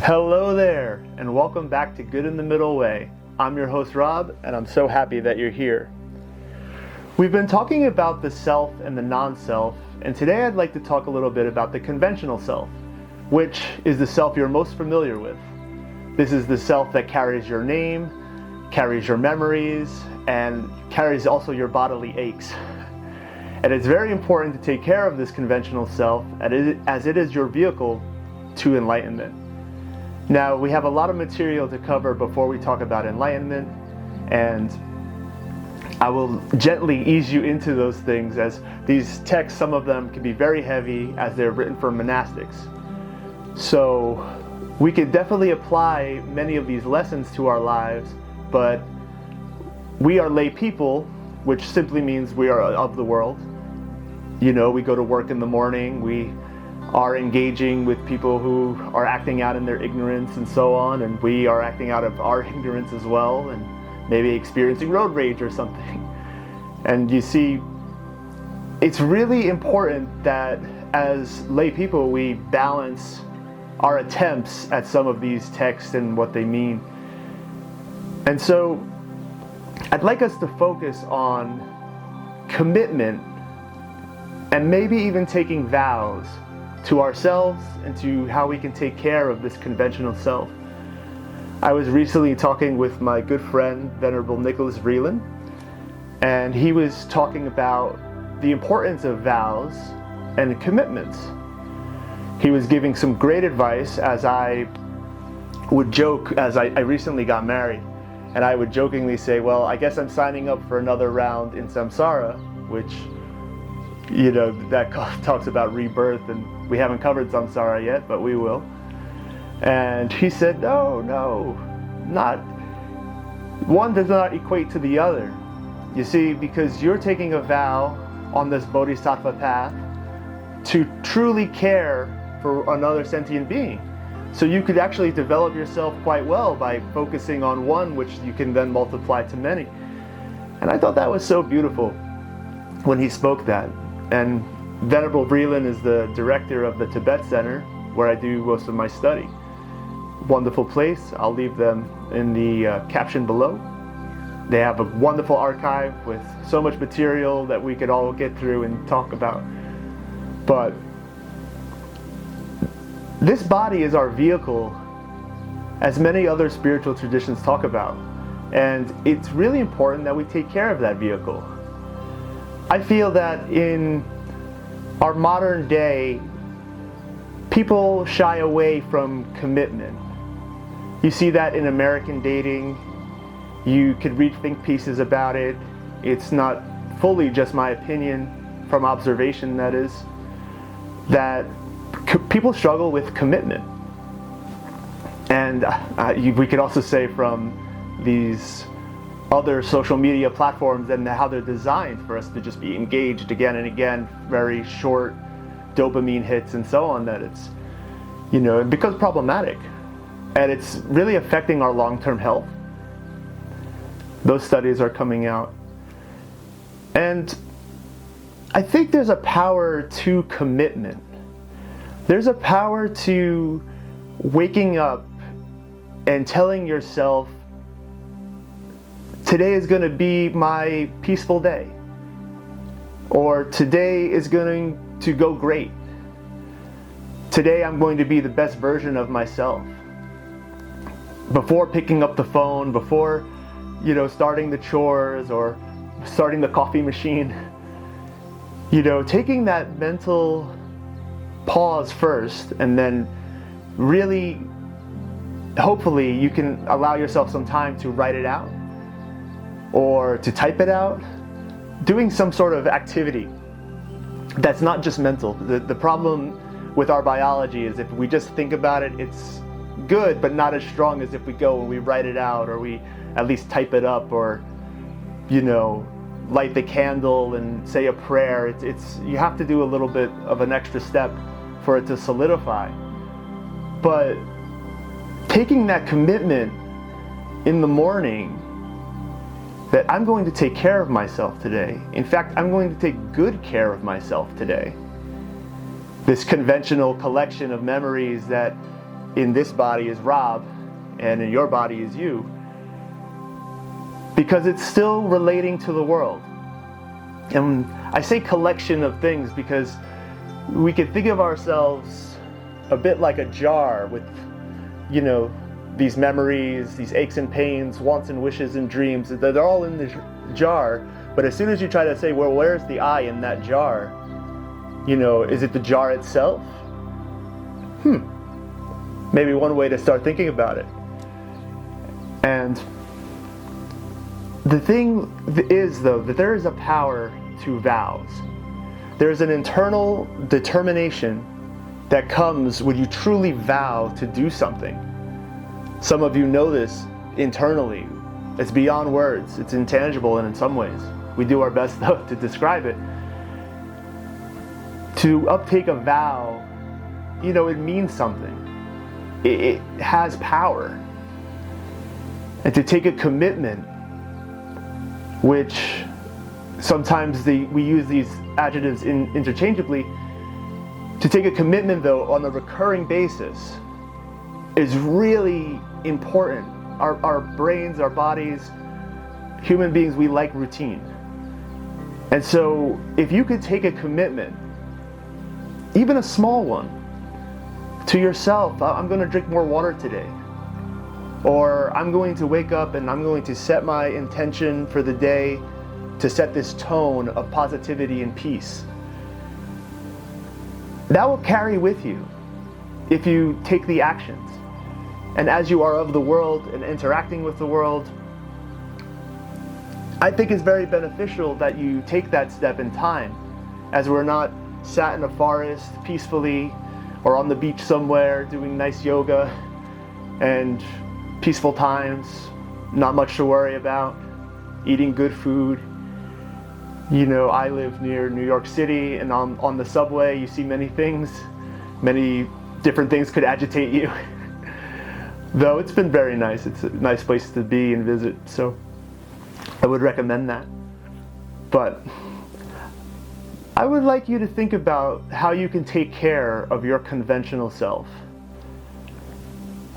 Hello there, and welcome back to Good in the Middle Way. I'm your host Rob, and I'm so happy that you're here. We've been talking about the self and the non-self, and today I'd like to talk a little bit about the conventional self, which is the self you're most familiar with. This is the self that carries your name, carries your memories, and carries also your bodily aches. And it's very important to take care of this conventional self as it is your vehicle to enlightenment. Now, we have a lot of material to cover before we talk about enlightenment, and I will gently ease you into those things, as these texts, some of them can be very heavy as they're written for monastics. So we could definitely apply many of these lessons to our lives, but we are lay people, which simply means we are of the world. You know, we go to work in the morning, we are engaging with people who are acting out in their ignorance and so on, and we are acting out of our ignorance as well, and maybe experiencing road rage or something. And you see, it's really important that as lay people we balance our attempts at some of these texts and what they mean. And so I'd like us to focus on commitment and maybe even taking vows to ourselves and to how we can take care of this conventional self. I was recently talking with my good friend, Venerable Nicholas Vreeland, and he was talking about the importance of vows and commitments. He was giving some great advice, as I would joke, as I recently got married, and I would jokingly say, well, I guess I'm signing up for another round in samsara, which, you know, that talks about rebirth, and we haven't covered samsara yet, but we will. And he said, no, not one does not equate to the other. You see, because you're taking a vow on this bodhisattva path to truly care for another sentient being. So you could actually develop yourself quite well by focusing on one, which you can then multiply to many. And I thought that was so beautiful when he spoke that. And Venerable Vreeland is the director of the Tibet Center, where I do most of my study. Wonderful place. I'll leave them in the caption below. They have a wonderful archive with so much material that we could all get through and talk about. But this body is our vehicle, as many other spiritual traditions talk about. And it's really important that we take care of that vehicle. I feel that in our modern day, people shy away from commitment. You see that in American dating. You could read think pieces about it. It's not fully just my opinion, from observation that is, that people struggle with commitment. And we could also say from these other social media platforms and how they're designed for us to just be engaged again and again, very short dopamine hits and so on, that it's, you know, it becomes problematic. And it's really affecting our long-term health. Those studies are coming out. And I think there's a power to commitment. There's a power to waking up and telling yourself, today is going to be my peaceful day, or today is going to go great. Today I'm going to be the best version of myself. Before picking up the phone, before, you know, starting the chores or starting the coffee machine, you know, taking that mental pause first, and then really, hopefully you can allow yourself some time to write it out, or to type it out, doing some sort of activity that's not just mental. The problem with our biology is if we just think about it, it's good, but not as strong as if we go and we write it out, or we at least type it up, or, you know, light the candle and say a prayer. It's you have to do a little bit of an extra step for it to solidify. But taking that commitment in the morning, that I'm going to take care of myself today. In fact, I'm going to take good care of myself today. This conventional collection of memories that in this body is Rob, and in your body is you. Because it's still relating to the world. And I say collection of things because we could think of ourselves a bit like a jar with, these memories, these aches and pains, wants and wishes and dreams. They're all in the jar. But as soon as you try to say, well, where's the I in that jar? Is it the jar itself? Maybe one way to start thinking about it. And the thing is, though, that there is a power to vows. There's an internal determination that comes when you truly vow to do something. Some of you know this internally. It's beyond words. It's intangible in some ways. We do our best, though, to describe it. To uptake a vow, it means something. It has power. And to take a commitment, which sometimes we use these adjectives interchangeably, to take a commitment, though, on a recurring basis is really important. Our brains, our bodies, human beings, we like routine. And so if you could take a commitment, even a small one, to yourself, I'm going to drink more water today. Or I'm going to wake up and I'm going to set my intention for the day to set this tone of positivity and peace. That will carry with you if you take the actions. And as you are of the world and interacting with the world, I think it's very beneficial that you take that step in time, as we're not sat in a forest peacefully or on the beach somewhere doing nice yoga and peaceful times, not much to worry about, eating good food. I live near New York City, and on the subway you see many things. Many different things could agitate you. Though it's been very nice. It's a nice place to be and visit, so I would recommend that. But I would like you to think about how you can take care of your conventional self.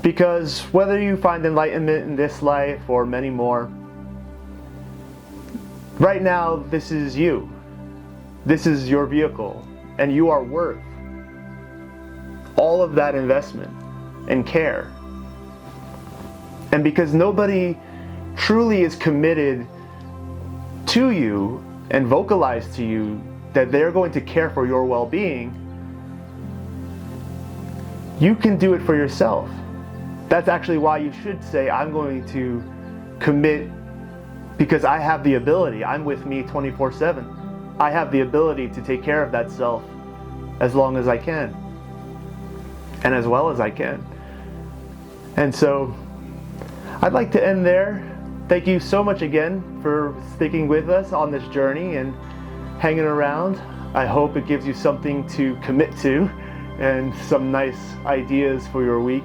Because whether you find enlightenment in this life or many more, right now this is you. This is your vehicle, and you are worth all of that investment and care. And because nobody truly is committed to you and vocalized to you that they're going to care for your well-being, you can do it for yourself. That's actually why you should say, I'm going to commit because I have the ability. I'm with me 24/7. I have the ability to take care of that self as long as I can and as well as I can. And so I'd like to end there. Thank you so much again for sticking with us on this journey and hanging around. I hope it gives you something to commit to and some nice ideas for your week.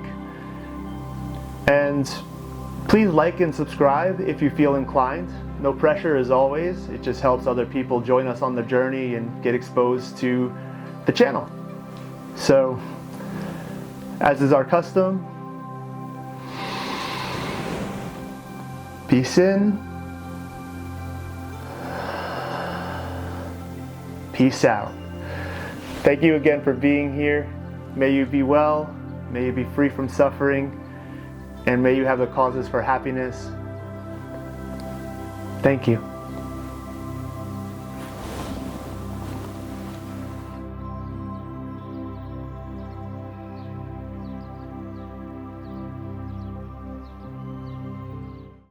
And please like and subscribe if you feel inclined. No pressure as always. It just helps other people join us on the journey and get exposed to the channel. So, as is our custom, peace in, peace out. Thank you again for being here. May you be well, may you be free from suffering, and may you have the causes for happiness. Thank you.